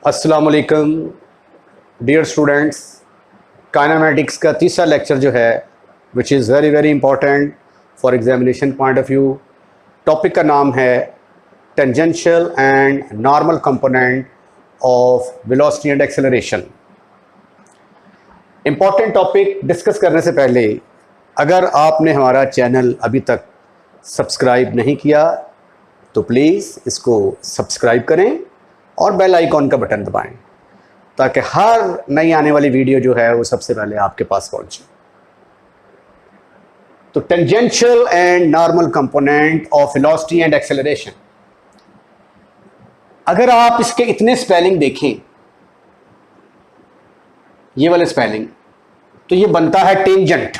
अस्सलाम वालेकुम dear students. Kinematics का तीसरा लेक्चर जो है which is very very important for examination point of view. Topic का नाम है tangential and normal component of velocity and acceleration. Important topic discuss करने से पहले अगर आपने हमारा चैनल अभी तक सब्सक्राइब नहीं किया तो प्लीज़ इसको सब्सक्राइब करें और बेल आइकॉन का बटन दबाएं ताकि हर नई आने वाली वीडियो जो है वो सबसे पहले आपके पास पहुंचे। तो tangential and normal component of velocity and acceleration, अगर आप इसके इतने स्पेलिंग देखें, ये वाले स्पेलिंग, तो ये बनता है टेंजेंट।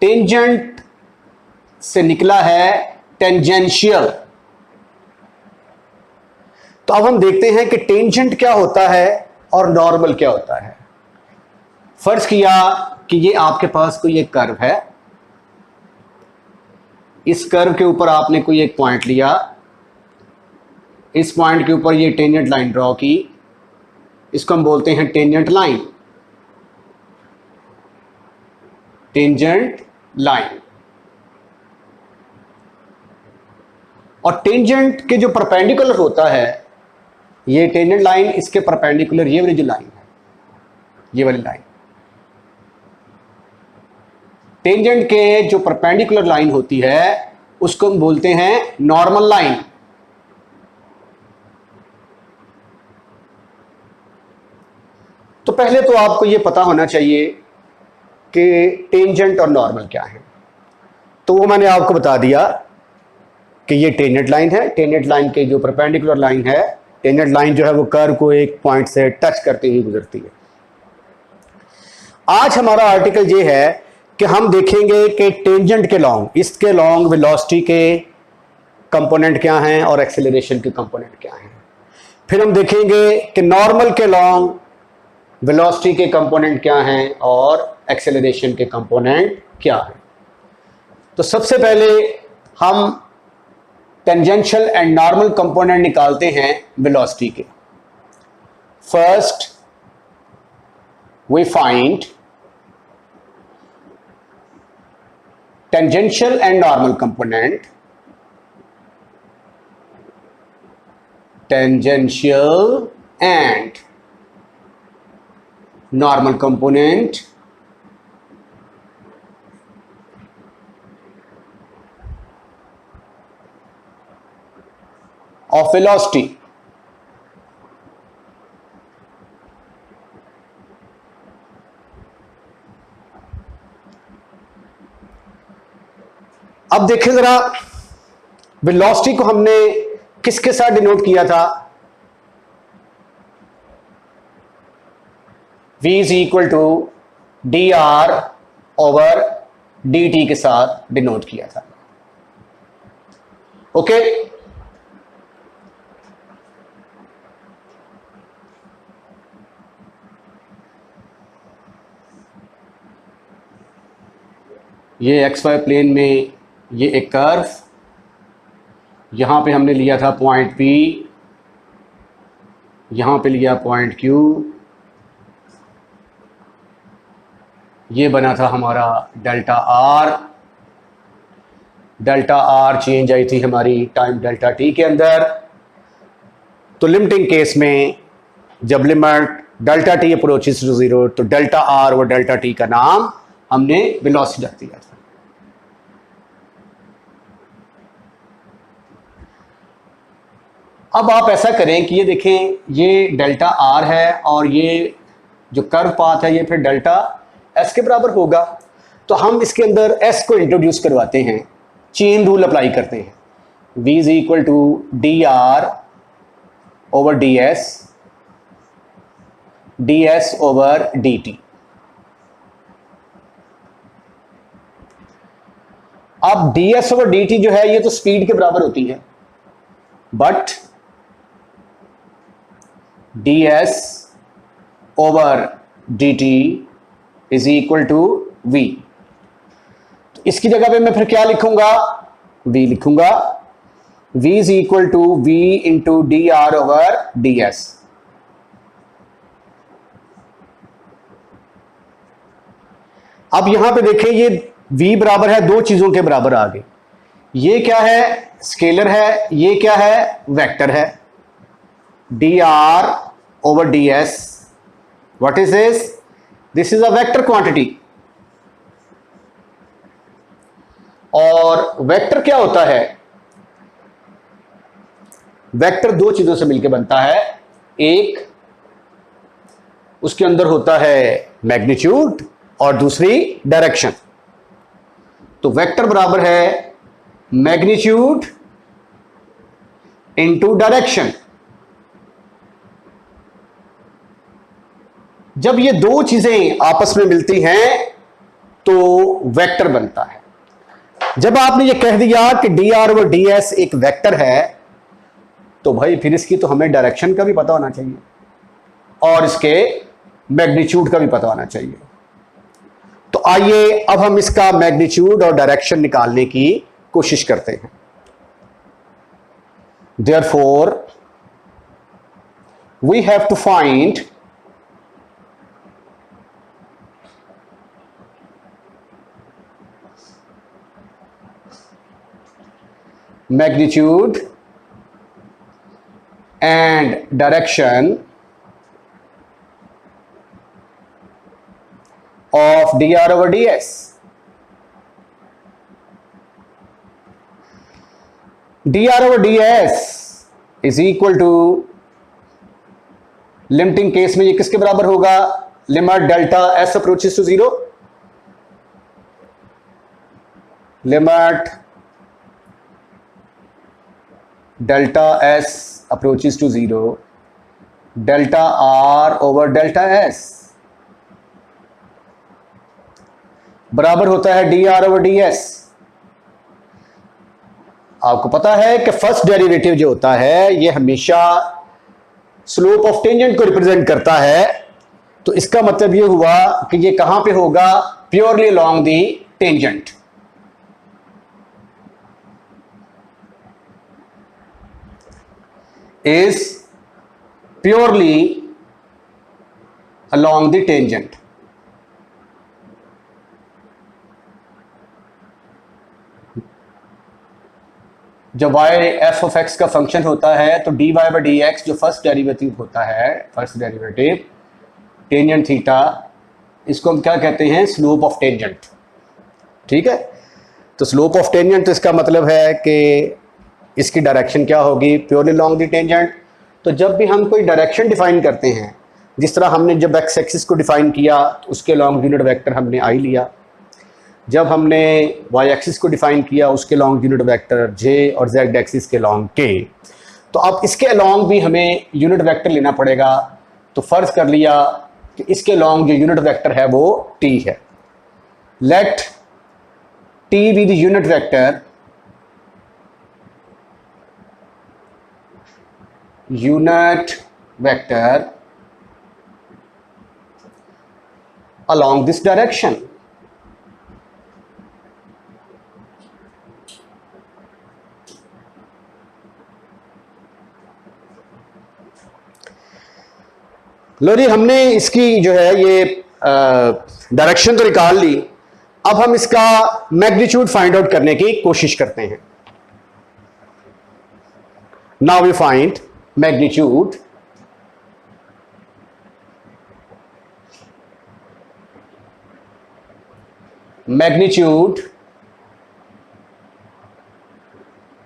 टेंजेंट से निकला है टेंजेंशियल। तो अब हम देखते हैं कि टेंजेंट क्या होता है और नॉर्मल क्या होता है। फर्ज किया कि ये आपके पास कोई एक कर्व है, इस कर्व के ऊपर आपने कोई एक पॉइंट लिया, इस पॉइंट के ऊपर ये टेंजेंट लाइन ड्रॉ की, इसको हम बोलते हैं टेंजेंट लाइन। टेंजेंट लाइन और टेंजेंट के जो परपेंडिकुलर होता है, ये टेंजेंट लाइन, इसके परपेंडिकुलर ये वाली जो लाइन है, ये वाली लाइन, टेंजेंट के जो परपेंडिकुलर लाइन होती है उसको हम बोलते हैं नॉर्मल लाइन। तो पहले तो आपको ये पता होना चाहिए कि टेंजेंट और नॉर्मल क्या है। तो वो मैंने आपको बता दिया कि ये टेंजेंट लाइन है। टेंजेंट लाइन के जो परपेंडिकुलर लाइन है, टेंजेंट लाइन जो है वो कर्व को एक पॉइंट से टच करते ही गुजरती है। आज हमारा आर्टिकल ये है कि हम देखेंगे कि टेंजेंट के लॉन्ग, इसके लॉन्ग वेलोसिटी के कंपोनेंट क्या हैं और एक्सेलरेशन के कंपोनेंट क्या हैं। फिर हम देखेंगे कि नॉर्मल के लॉन्ग वेलोसिटी के कंपोनेंट क्या हैं और एक्सेलरेशन के कंपोनेंट क्या हैं। तो सबसे पहले हम टेंजेंशियल एंड नॉर्मल कंपोनेंट निकालते हैं वेलोसिटी के। First we find tangential and normal component. Tangential and normal component of velocity। अब देखें जरा, वेलोसिटी को हमने किसके साथ डिनोट किया था? v is equal to D R over D t के साथ डिनोट किया था। ओके ये एक्स वाई प्लेन में ये एक कर्व, यहाँ पे हमने लिया था पॉइंट P, यहाँ पे लिया पॉइंट Q, ये बना था हमारा delta R। Delta R change आई थी हमारी टाइम डेल्टा T के अंदर। तो लिमिटिंग केस में जब limit delta T approaches to 0 तो डेल्टा R और डेल्टा T का नाम हमने वेलोसिटी रख दिया था। अब आप ऐसा करें कि ये देखें, ये डेल्टा R है और ये जो कर्व पाथ है ये फिर डेल्टा S के बराबर होगा। तो हम इसके अंदर S को इंट्रोड्यूस करवाते हैं, चेन रूल अप्लाई करते हैं। V is equal to D R over D S over D T. अब D S over D T जो है ये तो स्पीड के बराबर होती है, but D S over D T is equal to V. तो इसकी जगह पे मैं फिर क्या लिखूंगा? v लिखूंगा। v is equal to v into d are over D s. अब यहां पे देखें, ये v बराबर है दो चीजों के बराबर आ गई। ये क्या है? स्केलर है। ये क्या है? वेक्टर है। D are over D S, what is this? This is a vector quantity. और वेक्टर क्या होता है? वेक्टर दो चीजों से मिलकर बनता है। एक, उसके अंदर होता है मैग्नीट्यूड और दूसरी डायरेक्शन। तो वेक्टर बराबर है मैग्नीट्यूड इनटू डायरेक्शन। जब ये दो चीजें आपस में मिलती हैं तो वेक्टर बनता है। जब आपने ये कह दिया कि D R over D S एक वेक्टर है, तो भाई फिर इसकी तो हमें डायरेक्शन का भी पता होना चाहिए और इसके मैग्नीट्यूड का भी पता होना चाहिए। तो आइए अब हम इसका मैग्नीट्यूड और डायरेक्शन निकालने की कोशिश करते हैं। Therefore, we have to find magnitude and direction of dr over ds. dr over ds is equal to, limiting case में ये किसके बराबर होगा? Limit delta S approaches to zero, limit delta S approaches to zero, delta r over delta s बराबर होता है d are over D s. आपको पता है कि फर्स्ट डेरिवेटिव जो होता है ये हमेशा स्लोप ऑफ टेंजेंट को रिप्रेजेंट करता है। तो इसका मतलब ये हुआ कि ये कहां पे होगा? Purely along the tangent. Is purely along the tangent. जब y एफ ऑफ एक्स का फंक्शन होता है तो dy बाई डी एक्स जो फर्स्ट डेरिवेटिव होता है, फर्स्ट डेरिवेटिव टेंजेंट थीटा, इसको हम क्या कहते हैं? Slope of tangent. ठीक है, तो स्लोप ऑफ टेंजेंट, तो इसका मतलब है कि इसकी डायरेक्शन क्या होगी? प्योरली लॉन्ग दी टेंजेंट। तो जब भी हम कोई डायरेक्शन डिफाइन करते हैं, जिस तरह हमने जब एक्स एक्सिस को डिफाइन किया तो उसके लॉन्ग यूनिट वेक्टर हमने आई लिया। जब हमने वाई एक्सिस को डिफाइन किया उसके लॉन्ग यूनिट वेक्टर जे और जेड एक्सिस के लॉन्ग के। तो अब इसके लॉन्ग भी हमें यूनिट वेक्टर लेना पड़ेगा। तो फर्ज कर लिया कि इसके लॉन्ग जो यूनिट वेक्टर है वो टी है। Let T be the unit vector, along this direction. लो जी, हमने इसकी जो है ये डायरेक्शन तो निकाल ली। अब हम इसका मैग्नीट्यूड फाइंड आउट करने की कोशिश करते हैं। Now we find magnitude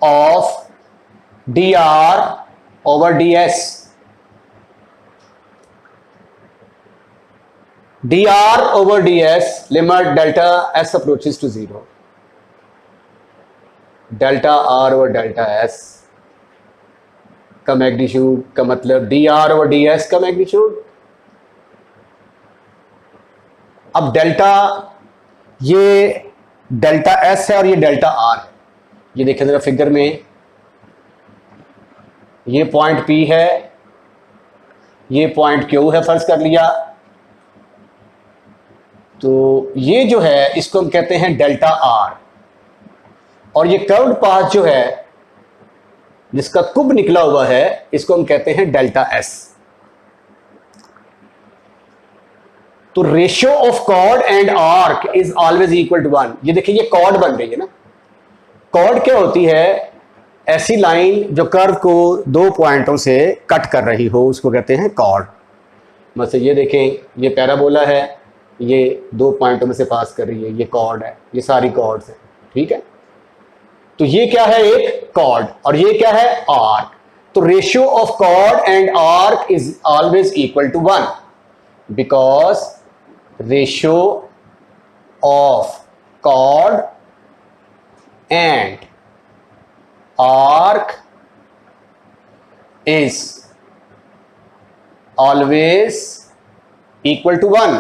of dr over ds. dr over ds limit delta s approaches to 0, delta r over delta s का मैग्नीट्यूड का मतलब dr over ds का मैग्नीट्यूड। अब डेल्टा, ये डेल्टा एस है और ये डेल्टा आर है। ये देखें जरा फिगर में, ये पॉइंट पी है, ये पॉइंट क्यू है, फर्ज कर लिया। तो ये जो है इसको हम कहते हैं डेल्टा आर, और ये कर्व्ड पाथ जो है जिसका कुब निकला हुआ है, इसको हम कहते हैं डेल्टा एस। तो ratio of chord and arc is always equal to 1। ये देखिए, ये कॉर्ड बन रही है ना। कॉर्ड क्या होती है? ऐसी लाइन जो कर्व को दो पॉइंटों से कट कर रही हो, उसको कहते हैं कॉर्ड। मतलब ये देखें, ये पैराबोला है, ये दो पॉइंटों में से पास कर रही है, ये कॉर्ड है, ये सारी कॉर्ड्स हैं, ठीक है। तो ये क्या है? एक कॉर्ड। और ये क्या है? आर्क। तो ratio of chord and arc is always equal to 1 because ratio of chord and arc is always equal to 1।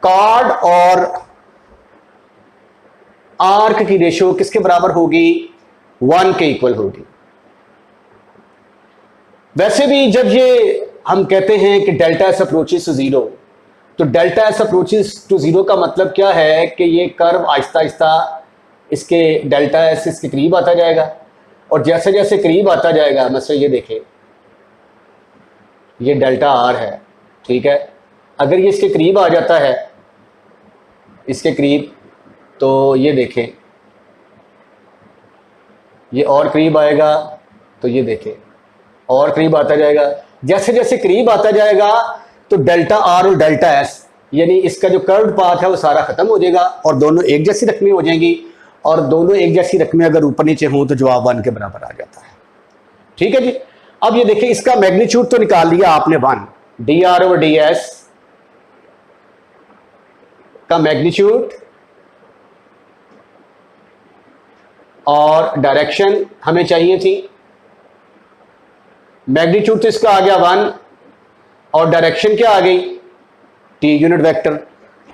Chord और आर्क की रेशियो किसके बराबर होगी? 1 के इक्वल होगी। वैसे भी जब ये हम कहते हैं कि delta S approaches to zero, तो delta S approaches to zero का मतलब क्या है कि ये कर्व आहिस्ता आहिस्ता इसके डेल्टा एस इसके करीब आता जाएगा, और जैसे जैसे करीब आता जाएगा, मतलब ये देखें, ये डेल्टा आर है, ठीक है। अगर ये इसके करीब आ जाता है, इसके करीब, तो ये देखें, ये और करीब आएगा, तो ये देखें और करीब आता जाएगा। जैसे जैसे करीब आता जाएगा तो डेल्टा आर और डेल्टा एस, यानी इसका जो कर्व्ड पाथ है वो सारा खत्म हो जाएगा और दोनों एक जैसी रकमें हो जाएंगी। और दोनों एक जैसी रकमें अगर ऊपर नीचे हों तो जवाब 1 के बराबर आ जाता है, ठीक है जी। अब ये देखिए, इसका मैग्नीट्यूड तो निकाल लिया आपने 1, D R over D S का मैग्नीट्यूड, और डायरेक्शन हमें चाहिए थी। मैग्नीट्यूड तो इसका आ गया 1 और डायरेक्शन क्या आ गई? T unit vector.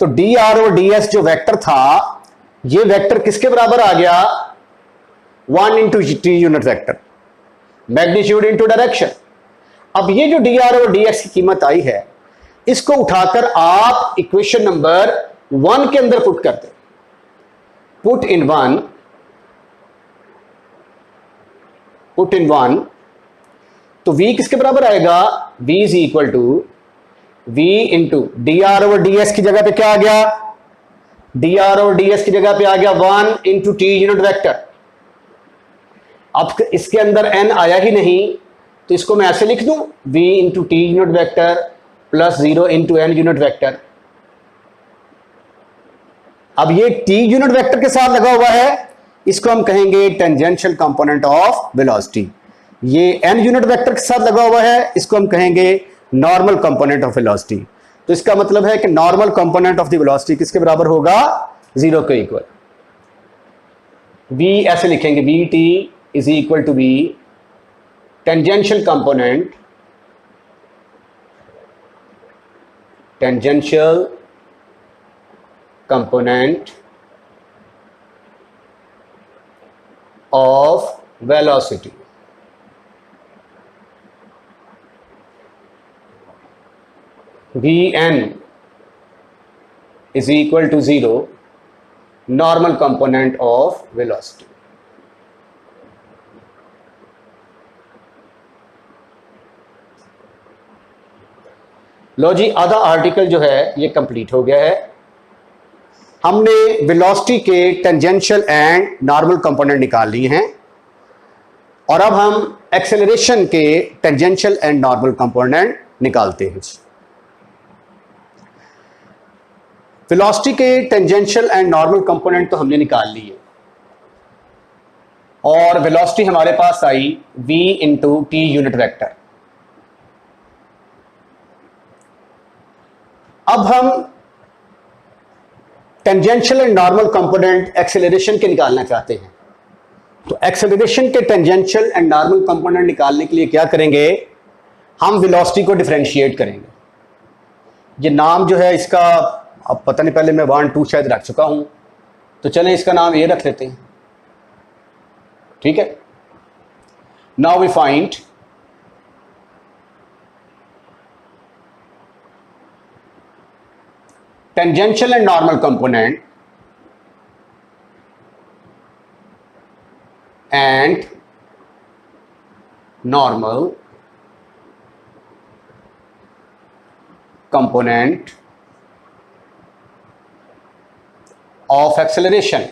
तो डी आर और डी एस जो वेक्टर था, ये वेक्टर किसके बराबर आ गया? 1 into T unit vector, magnitude into direction. अब ये जो डी आर और डी एक्स की कीमत आई है, इसको उठाकर आप इक्वेशन नंबर 1 के अंदर पुट करते, पुट इन 1, तो v किसके बराबर आएगा? v is equal to v into d are over D s की जगह पे क्या आ गया? D are over D s की जगह पे आ गया 1 इंटू टी यूनिट वेक्टर। अब इसके अंदर n आया ही नहीं, तो इसको मैं ऐसे लिख दूं, v into T unit vector plus 0 into n unit vector. अब ये t यूनिट वेक्टर के साथ लगा हुआ है, इसको हम कहेंगे टेंजेंशियल कंपोनेंट ऑफ वेलोसिटी। ये n यूनिट वेक्टर के साथ लगा हुआ है, इसको हम कहेंगे नॉर्मल कंपोनेंट ऑफ वेलोसिटी। तो इसका मतलब है कि normal component of the velocity किसके बराबर होगा? 0 के इक्वल। v ऐसे लिखेंगे, v t is equal to v tangential component, tangential component of velocity। Vn is equal to 0, normal component of velocity। लो जी, आधा आर्टिकल जो है ये कंप्लीट हो गया है। हमने वेलोसिटी के टेंजेंशियल एंड नॉर्मल कंपोनेंट निकाल लिए हैं, और अब हम एक्सेलरेशन के टेंजेंशियल एंड नॉर्मल कंपोनेंट निकालते हैं। वेलोसिटी के टेंजेंशियल एंड नॉर्मल कंपोनेंट तो हमने निकाल लिए, और वेलोसिटी हमारे पास आई v into T unit vector. अब हम tangential and normal component acceleration के निकालना चाहते हैं। तो एक्सेलरेशन के टेंजेंशियल एंड नॉर्मल कंपोनेंट निकालने के लिए क्या करेंगे? हम वेलोसिटी को डिफरेंशिएट करेंगे। ये नाम जो है इसका, अब पता नहीं, पहले मैं 1 2 शायद रख चुका हूं, तो चलें इसका नाम ये रख लेते हैं, ठीक है। Now we find tangential and normal component and normal component of acceleration.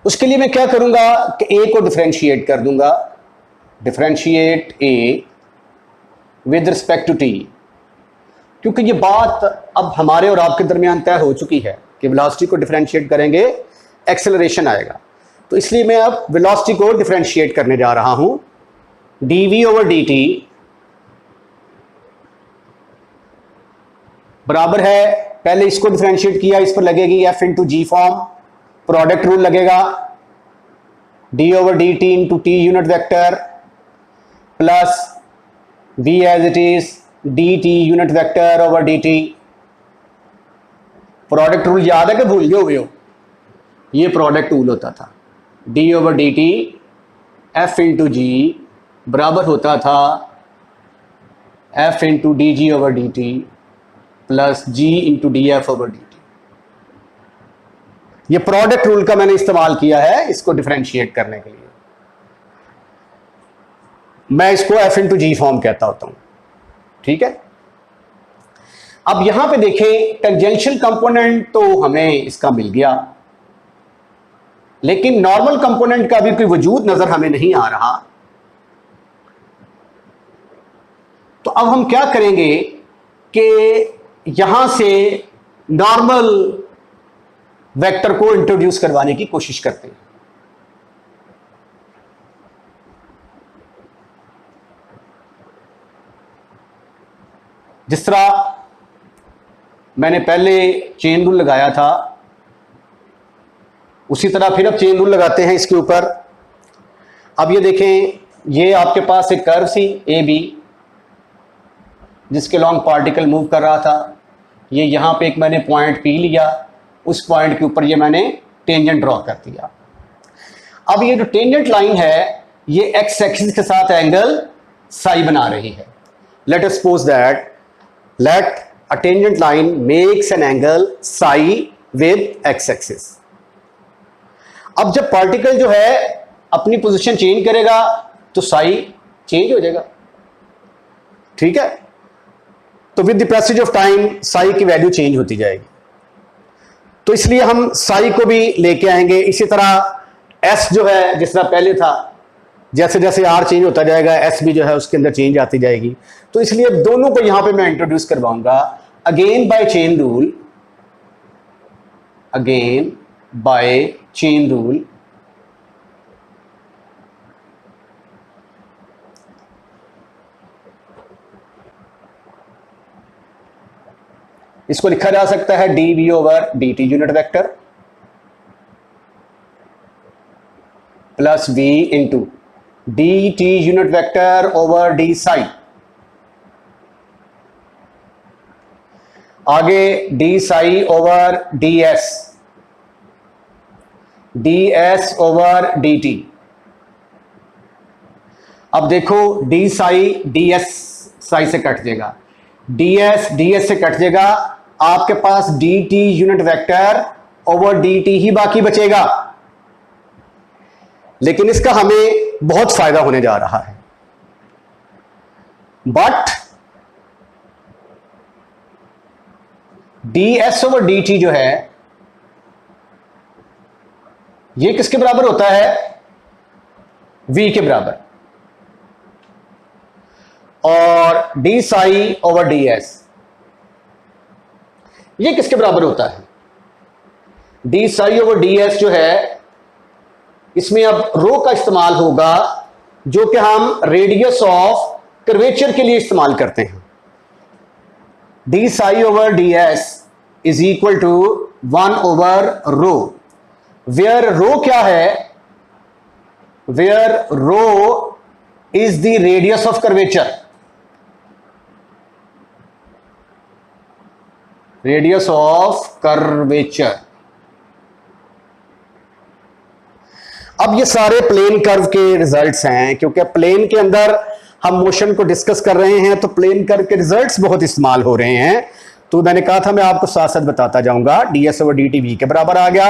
उसके लिए मैं क्या करूंगा कि ए को डिफरेंशिएट कर दूंगा, differentiate a with respect to t, क्योंकि ये बात अब हमारे और आपके दरमियान तय हो चुकी है कि वेलोसिटी को डिफरेंशिएट करेंगे एक्सेलरेशन आएगा। तो इसलिए मैं अब वेलोसिटी को डिफरेंशिएट करने जा रहा हूं। dv ओवर dt बराबर है, पहले इसको डिफरेंशिएट किया, इस पर लगेगी f into g form, product rule लगेगा d over dt into T unit vector plus v as it is dt unit vector over dt। Product rule याद है कि भूल गए हुए हो? ये प्रोडक्ट रूल होता था, d over dt f into g बराबर होता था f into d g over D t plus g into d f over D t. ये प्रोडक्ट रूल का मैंने इस्तेमाल किया है इसको डिफरेंशिएट करने के लिए। मैं इसको f इंटू जी फॉर्म कहता होता हूं, ठीक है। अब यहां पे देखें, टेंजेंशियल कंपोनेंट तो हमें इसका मिल गया, लेकिन नॉर्मल कंपोनेंट का भी कोई वजूद नजर हमें नहीं आ रहा। तो अब हम क्या करेंगे कि यहां से नॉर्मल वेक्टर को इंट्रोड्यूस करवाने की कोशिश करते हैं। जिस तरह मैंने पहले चेन रूल लगाया था, उसी तरह फिर अब चेन रूल लगाते हैं इसके ऊपर। अब ये देखें, ये आपके पास एक कर्व सी ए बी जिसके लॉन्ग पार्टिकल मूव कर रहा था। ये यहाँ पे एक मैंने पॉइंट पी लिया, उस पॉइंट के ऊपर ये मैंने टेंजेंट ड्रॉ कर दिया। अब ये जो टेंजेंट लाइन है ये एक्स एक्सिस के साथ एंगल साई बना रही है। Let us suppose that let a tangent line makes an angle psi with x axis. अब जब पार्टिकल जो है अपनी पोजीशन चेंज करेगा तो साई चेंज हो जाएगा, ठीक है। तो with the passage of time Sai की वैल्यू चेंज होती जाएगी। तो इसलिए हम साई को भी लेके आएंगे। इसी तरह एस जो है जिस तरह पहले था, जैसे जैसे आर चेंज होता जाएगा एस भी जो है उसके अंदर चेंज आती जाएगी। तो इसलिए दोनों को यहां पे मैं इंट्रोड्यूस करवाऊंगा again by chain rule, again by chain rule. इसको लिखा जा सकता है D we over D T unit vector plus V into D T unit vector over D psi. आगे D psi over D S over D T. अब देखो D psi D S psi से cut जाएगा, D S से cut जाएगा, आपके पास D T unit vector over D T ही बाकी बचेगा। लेकिन इसका हमें बहुत फायदा होने जा रहा है। But D S over D T जो है ये किसके बराबर होता है? v के बराबर। और D psi over D S ये किसके बराबर होता है? D psi over D S जो है इसमें अब रो का इस्तेमाल होगा जो कि हम रेडियस ऑफ कर्वेचर के लिए इस्तेमाल करते हैं। D psi over D S is equal to 1 over rho, where rho क्या है? Where rho is the radius of curvature, radius of curvature. अब ये सारे प्लेन कर्व के रिजल्ट्स हैं, क्योंकि प्लेन के अंदर हम मोशन को डिस्कस कर रहे हैं तो प्लेन कर्व के रिजल्ट्स बहुत इस्तेमाल हो रहे हैं। तो मैंने कहा था मैं आपको साथ साथ बताता जाऊंगा। ds ओवर dt v के बराबर आ गया।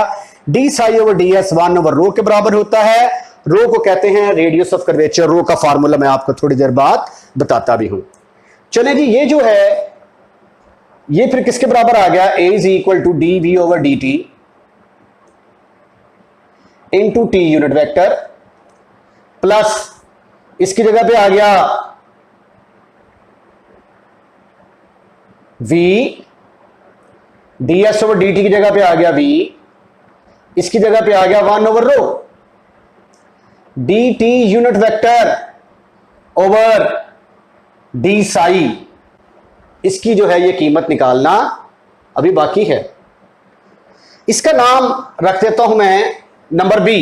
d psi over ds 1 over rho के बराबर होता है। रो को कहते हैं रेडियस ऑफ कर्वेचर। रो का फार्मूला मैं आपको थोड़ी देर बाद बताता भी हूं। चले जी, ये जो है ये फिर किसके बराबर आ गया? a is equal to d we over D t into T unit vector plus इसकी जगह पे आ गया v, ds ओवर dt की जगह पे आ गया v, इसकी जगह पे आ गया 1 ओवर रो dt unit vector over d psi। इसकी जो है ये कीमत निकालना अभी बाकी है। इसका नाम रख देता हूं मैं नंबर बी।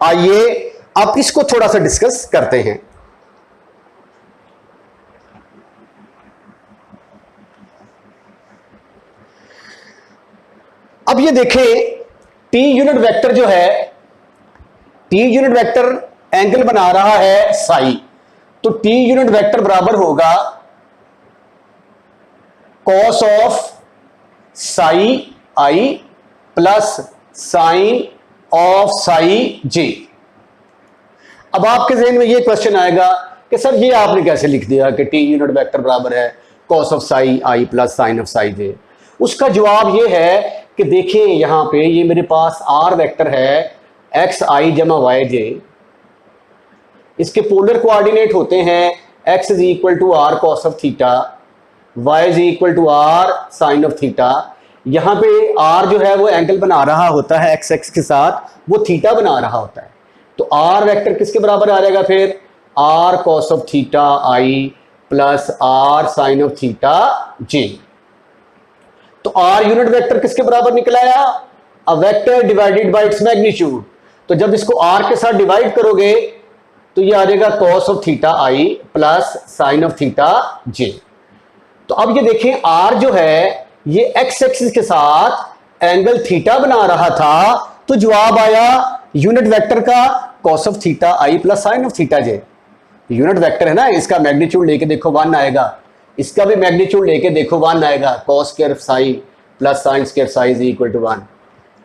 आइए अब इसको थोड़ा सा डिस्कस करते हैं। अब ये देखें, टी यूनिट वेक्टर जो है, टी यूनिट वेक्टर एंगल बना रहा है साई, तो टी यूनिट वेक्टर बराबर होगा cos of psi I plus sine of psi J. अब आपके जहन में ये क्वेश्चन आएगा कि सर ये आपने कैसे लिख दिया कि टी यूनिट वेक्टर बराबर है cos of psi I plus sine of psi J. उसका जवाब ये है कि देखिए यहां पे ये मेरे पास आर वेक्टर है एक्स आई जमा वाई जे। इसके पोलर कोऑर्डिनेट होते हैं x is equal to r cos of theta, y is equal to r sine of theta. यहां पे आर जो है वो एंगल बना रहा होता है एक्स एक्स के साथ, वो थीटा बना रहा होता है। तो आर वेक्टर किसके बराबर आ जाएगा फिर? R cos of theta I plus R sine of theta J. तो आर यूनिट वेक्टर किसके बराबर निकल आया? A vector divided by its magnitude. तो जब इसको आर के साथ डिवाइड करोगे तो ये आ जाएगा cos of theta I plus sine of theta J. तो अब ये देखें, आर जो है ये एक्स एक्सिस के साथ एंगल थीटा बना रहा था, तो जवाब आया यूनिट वेक्टर का cos of theta I plus sine of theta J. Unit vector है ना, इसका मैग्नीट्यूड लेके देखो 1 आएगा, इसका भी मैग्नीट्यूड लेके देखो 1 आएगा। Cos square psi plus sine square psi is equal to 1।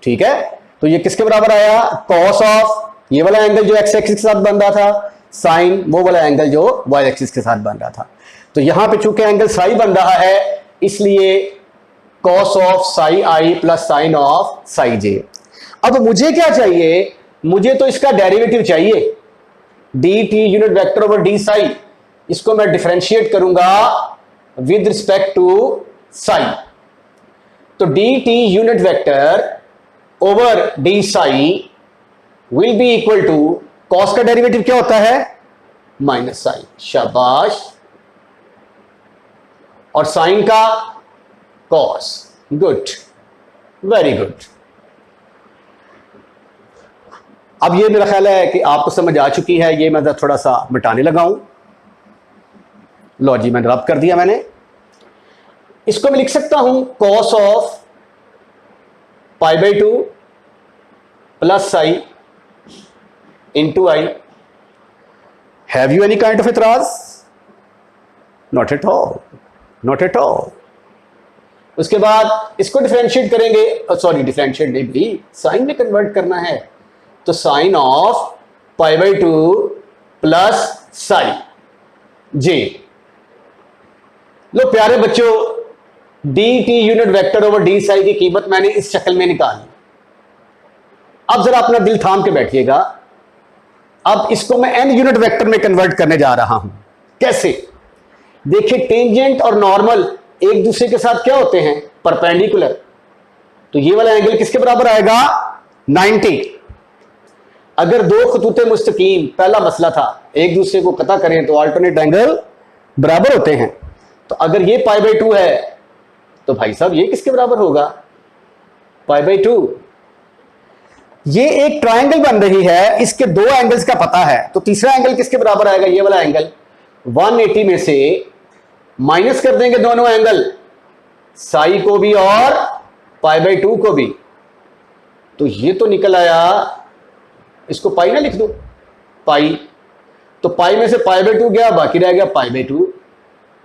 ठीक है, तो ये किसके बराबर आया? कॉस ऑफ ये वाला एंगल जो एक्स एक्सिस के साथ बन रहा था, साइन वो वाला एंगल जो वाई एक्सिस के साथ बन रहा था। तो यहां पे चूंकि एंगल साई बन रहा है, इसलिए cos of psi I plus sine of psi J. अब मुझे क्या चाहिए? मुझे तो इसका डेरिवेटिव चाहिए, D T unit vector over D psi. इसको मैं डिफरेंशिएट करूंगा विद रिस्पेक्ट टू साई। तो D T unit vector over D psi will be equal to, cos का डेरिवेटिव क्या होता है? Minus sine. शाबाश। और साइन का कॉस। Good, very good. अब ये मेरा ख्याल है कि आपको समझ आ चुकी है। ये मैं थोड़ा सा मिटाने लगा हूं। लो जी, मैंने रब कर दिया मैंने। इसको मैं लिख सकता हूं cos of pi by 2 plus psi into I. Have you any kind of इतराज? Not at all, not at all. उसके बाद इसको डिफरेंशिएट करेंगे, सॉरी डिफरेंशिएट नहीं भी, साइन में कन्वर्ट करना है। तो sine of pi by 2 plus psi J. लो प्यारे बच्चों, D T unit vector over D psi की कीमत मैंने इस शक्ल में निकाली। अब जरा अपना दिल थाम के बैठिएगा। अब इसको मैं एन यूनिट वेक्टर में कन्वर्ट करने जा रहा हूं। कैसे? देखिए, टेंजेंट और नॉर्मल एक दूसरे के साथ क्या होते हैं? परपेंडिकुलर। तो ये वाला एंगल किसके बराबर आएगा? 90। अगर दो खतूते मुस्तकीम, पहला मसला था, एक दूसरे को कता करें तो अल्टरनेट एंगल बराबर होते हैं। तो अगर ये पाई बाई 2 है तो भाई साहब ये किसके बराबर होगा? पाई बाई 2। ये एक ट्रायंगल बन रही है, इसके दो एंगल्स का पता है, तो तीसरा एंगल किसके बराबर आएगा? ये वाला एंगल। 180 में से माइनस कर देंगे दोनों एंगल, साई को भी और पाई बाई 2 को भी। तो ये तो निकल आया, इसको पाई ना लिख दो, पाई। तो पाई में से पाई बाई 2 गया, बाकी रह गया पाई बाई 2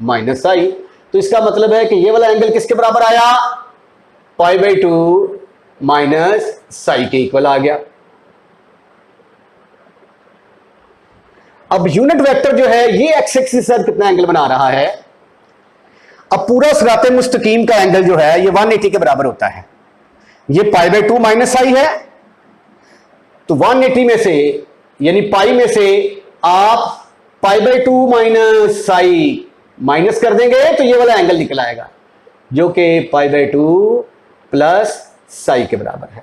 माइनस साई। तो इसका मतलब है कि ये वाला एंगल किसके बराबर आया, π/2 माइनस साई के इक्वल आ गया। अब यूनिट वेक्टर जो है ये एक्स एक्सिस से कितना एंगल बना रहा है, अब पूरा सिराते मुस्तकीम का एंगल जो है ये 180 के बराबर होता है। ये π/2 माइनस साई है, तो 180 में से यानी पाई में से आप π/2 माइनस साई माइनस कर देंगे तो ये वाला एंगल निकल आएगा जो कि π/2 प्लस साई के बराबर है।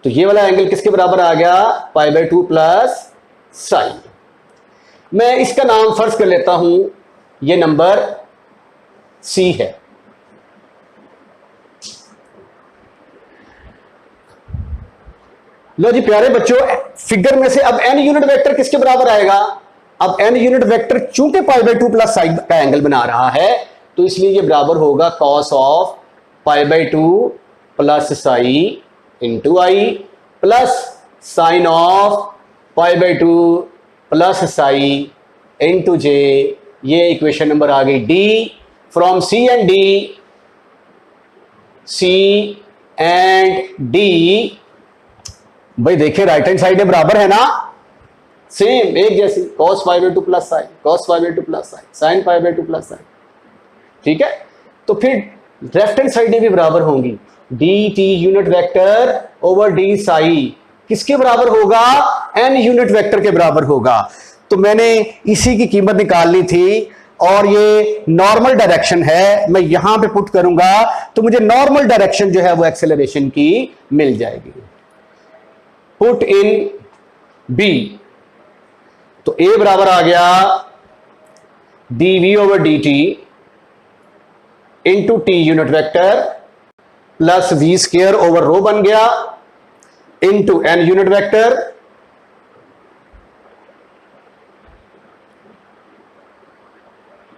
तो ये वाला एंगल किसके बराबर आ गया, π/2 प्लस साई। मैं इसका नाम फर्ज कर लेता हूं, ये नंबर सी है। लो जी प्यारे बच्चों, फिगर में से अब एन यूनिट वेक्टर किसके बराबर आएगा, अब एन यूनिट वेक्टर चूंकि π/2 प्लस साई का एंगल बना रहा है तो इसलिए ये बराबर होगा cos of π/2 plus psi into I plus sine of π/2 plus psi into J. ये इक्वेशन नंबर आ गई D. From C and D, C and D भाई देखिए राइट हैंड साइड बराबर है ना, सेम एक जैसी, cos π/2 plus sine, cos π/2 plus sine, sine π/2 plus sine. ठीक है, तो फिर लेफ्ट हैंड साइड भी बराबर होंगी, D T unit vector over D Sai किसके बराबर होगा, एन यूनिट वेक्टर के बराबर होगा। तो मैंने इसी की कीमत निकालनी थी और ये नॉर्मल डायरेक्शन है, मैं यहां पे पुट करूंगा तो मुझे नॉर्मल डायरेक्शन जो है वो एक्सेलरेशन की मिल जाएगी। पुट इन बी, तो ए बराबर आ गया dv over dt into T unit vector plus v square over rho बन गया इंटू एन यूनिट वेक्टर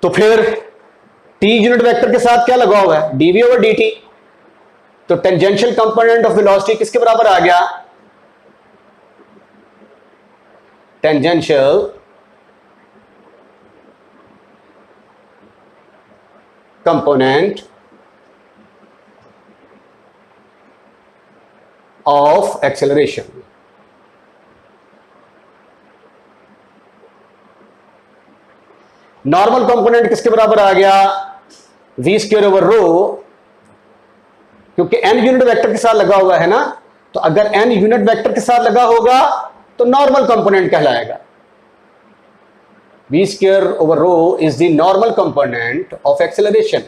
तो फिर t यूनिट वेक्टर के साथ क्या लगा हुआ है, dv ओवर dt। तो टेंजेंशियल कंपोनेंट ऑफ वेलोसिटी किसके बराबर आ गया, tangential component of acceleration. Normal component किसके बराबर आ गया, v स्क्वायर ओवर रो, क्योंकि n यूनिट वेक्टर के साथ लगा हुआ है ना, तो अगर n यूनिट वेक्टर के साथ लगा होगा तो नॉर्मल कंपोनेंट कहलाएगा। v square over rho is the normal component of acceleration.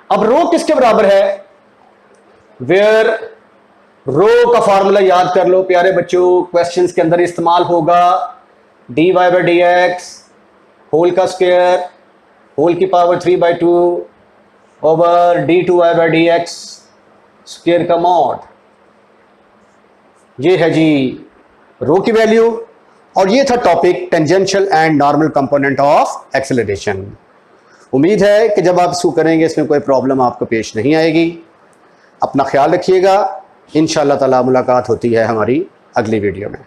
अब रो किसके बराबर है, वेयर रो का फॉर्मूला याद कर लो प्यारे बच्चों, क्वेश्चंस के अंदर इस्तेमाल होगा, dy by d x whole का स्क्वायर होल की power 3/2 over d2y by d x square का मॉड। ये है जी रो की वैल्यू, और ये था topic tangential and normal component of acceleration. उम्मीद है कि जब आप इसको करेंगे इसमें कोई प्रॉब्लम आपको पेश नहीं आएगी। अपना ख्याल रखिएगा, इंशाअल्लाह ताला मुलाकात होती है हमारी अगली वीडियो में।